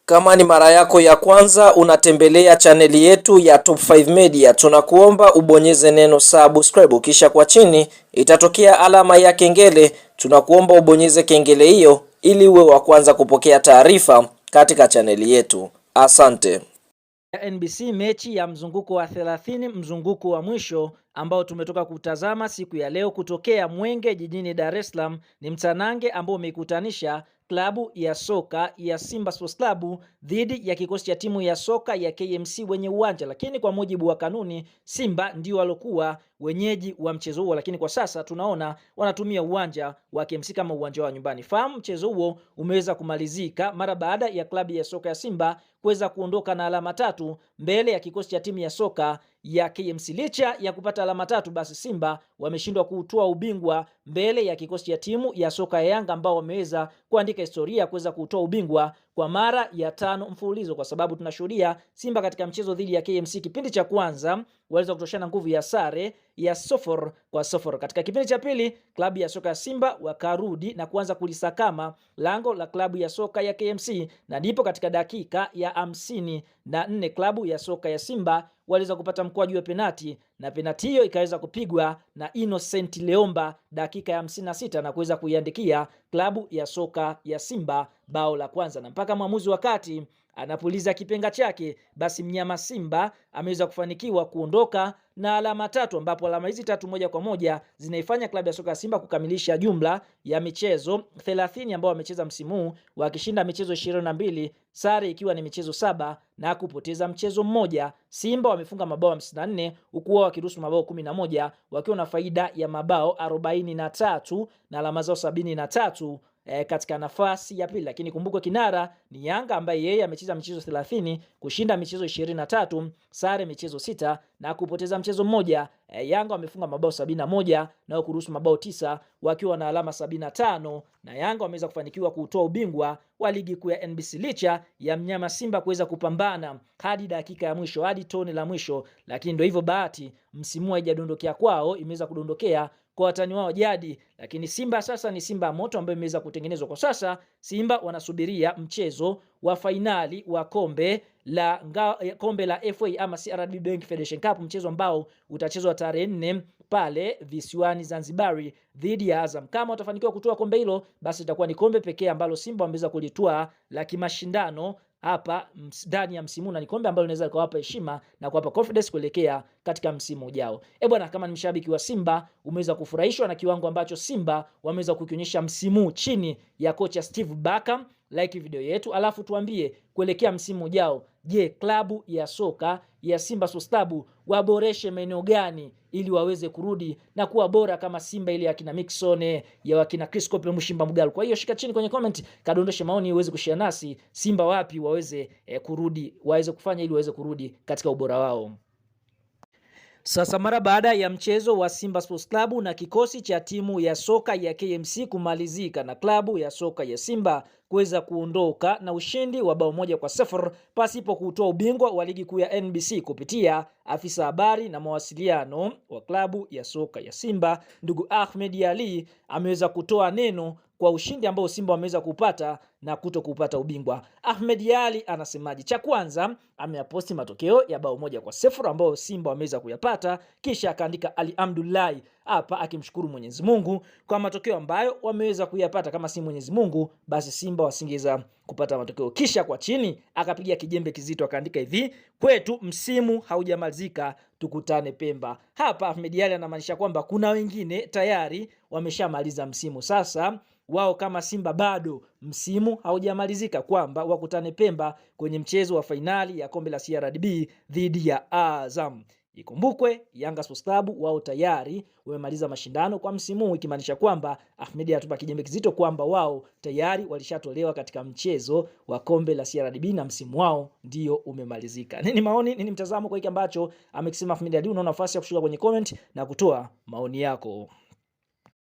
Kama ni mara yako ya kwanza unatembelea chaneli yetu ya Top 5 Media, tunakuomba ubonyeze neno subscribe, kisha kwa chini itatokea alama ya kengele. Tunakuomba ubonyeze kengele hiyo ili uwe wa kwanza kupokea taarifa katika chaneli yetu. Asante. NBC mechi ya mzunguko wa 30, mzunguko wa mwisho ambao tumetoka kutazama siku ya leo kutokea Mwenge jijini Dar es Salaam, ni mtanange ambao umeikutanisha klabu ya soka ya Simba Sports Club dhidi ya kikosi cha timu ya soka ya KMC wenye uwanja. Lakini kwa mujibu wa kanuni, Simba ndio walokuwa wenyeji wa mchezo huo, lakini kwa sasa tunaona wanatumia uwanja wa KMC kama uwanja wa nyumbani. Fahamu mchezo huo umeweza kumalizika mara baada ya klabu ya soka ya Simba kuweza kuondoka na alama 3 mbele ya kikosi cha timu ya soka ya KMC. Licha ya kupata alama 3, basi Simba wameshindwa kutoa ubingwa mbele ya kikosi cha timu ya soka ya Yanga ambao wameweza kuandika historia kuweza kutoa ubingwa kwa mara ya 5 mfululizo, kwa sababu tunashuhudia Simba katika mchezo dhidi ya KMC kipindi cha kwanza waliweza kutoshana nguvu ya sare ya 0-0. Katika kipindi cha pili klabu ya soka ya Simba wakarudi na kuanza kulisakama lango la klabu ya soka ya KMC, na ndipo katika dakika ya 54 klabu ya soka ya Simba waliweza kupata mkwaju wa penati, na penati hiyo ikaweza kupigwa na Innocent Leomba dakika ya 56 na kuweza kuiandikia klabu ya soka ya Simba bao la kwanza. Na mpaka mwamuzi wakati anapuliza kipenga chake, basi mnyama Simba ameweza kufanikiwa kuondoka na alama 3, ambapo alama hizi 3 moja kwa moja zinaifanya klabu ya soka ya Simba kukamilisha jumla ya michezo 30 ambao wamecheza msimu huu, wakishinda michezo 22, sare ikiwa ni michezo 7 na kupoteza mchezo mmoja. Simba wamefunga mabao 54 huku wao wakiruhusu mabao 11 wakiwa na faida ya mabao 43 na alama zao 73 katika nafasi ya pili. Lakini kumbuka kinara ni Yanga ambaye yeye amecheza michezo 30, kushinda michezo 23, sare michezo 6 na kupoteza mchezo mmoja. Yanga wamefunga mabao 71 na kuruhusu mabao 9 wakiwa na alama 75, na Yanga wameweza kufanikiwa kutoa ubingwa wa ligi kuu ya NBC licha ya mnyama Simba kuweza kupambana hadi dakika ya mwisho, hadi tone la mwisho. Lakini ndio hivyo, bahati msimu haijadondokea kwao, imeweza kudondokea kwa watani wao jadi. Lakini Simba sasa ni Simba moto ambayo imeweza kutengenezwa. Kwa sasa Simba wanasubiria mchezo wa fainali wa kombe la FA ama CRDB Bank Federation Cup, mchezo ambao utachezwa tarehe 4 pale visiwani Zanzibari dhidi ya Azam. Kama watafanikiwa kutoa kombe hilo, basi itakuwa ni kombe pekee ambalo Simba wameweza kulitoa la kimashindano hapa ndani ya msimu, na ni kombe ambalo linaweza kuwapa heshima na kuwapa confidence kuelekea katika msimu ujao. Bwana, kama ni mshabiki wa Simba umeweza kufurahishwa na kiwango ambacho Simba wameweza kukionyesha msimu chini ya kocha Steve Barker, like video yetu alafu tuambie kuelekea msimu ujao, je, klabu ya soka ya Simba Sports Club waboreshe maeneo gani ili waweze kurudi na kuwa bora kama Simba ile ya kina Mixon, ya wakina Chris Kope, Mushimba Mugalu. Kwa hiyo shika chini kwenye comment, kadondoshe maoni uweze kushare nasi Simba wapi waweze kurudi, waweze kufanya ili waweze kurudi katika ubora wao. Sasa mara baada ya mchezo wa Simba Sports Club na kikosi cha timu ya soka ya KMC kumalizika na klabu ya soka ya Simba kuweza kuondoka na ushindi wa bao 1-0 pasipo kutoa ubingwa wa ligi kuu ya NBC, kupitia afisa habari na mawasiliano wa klabu ya soka ya Simba ndugu Ahmed Ali ameweza kutoa neno kwa ushindi ambao Simba wameweza kupata na kuto kupata ubingwa. Ahmed Ali anasemaje? Cha kwanza ameaposti matokeo ya bao 1-0 ambao Simba wameweza kuyapata, kisha akaandika alhamdulillah hapa akimshukuru Mwenyezi Mungu kwa matokeo ambayo wameweza kuyapata. Kama si Mwenyezi Mungu basi Simba wasingeweza kupata matokeo. Kisha kwa chini akapiga kijembe kizito akaandika hivi: kwetu msimu haujamalizika, tukutane Pemba. Hapa Ahmed Ali anamaanisha kwamba kuna wengine tayari wameshamaliza msimu, sasa wao kama Simba bado msimu haujamalizika, kwamba wakutane Pemba kwenye mchezo wa fainali ya kombe la CRDB dhidi ya Azam. Ikumbukwe Yanga Sports Club wao tayari wamemaliza mashindano kwa msimu huu, ikimaanisha kwamba Ahmed atupa kijembe kizito kwamba wao tayari walishatolewa katika mchezo wa kombe la CRDB na msimu wao ndio umemalizika. Nini maoni, nini mtazamo kwa hiki ambacho amekisema Ahmed Ali? Una nafasi ya kushuka kwenye comment na kutoa maoni yako.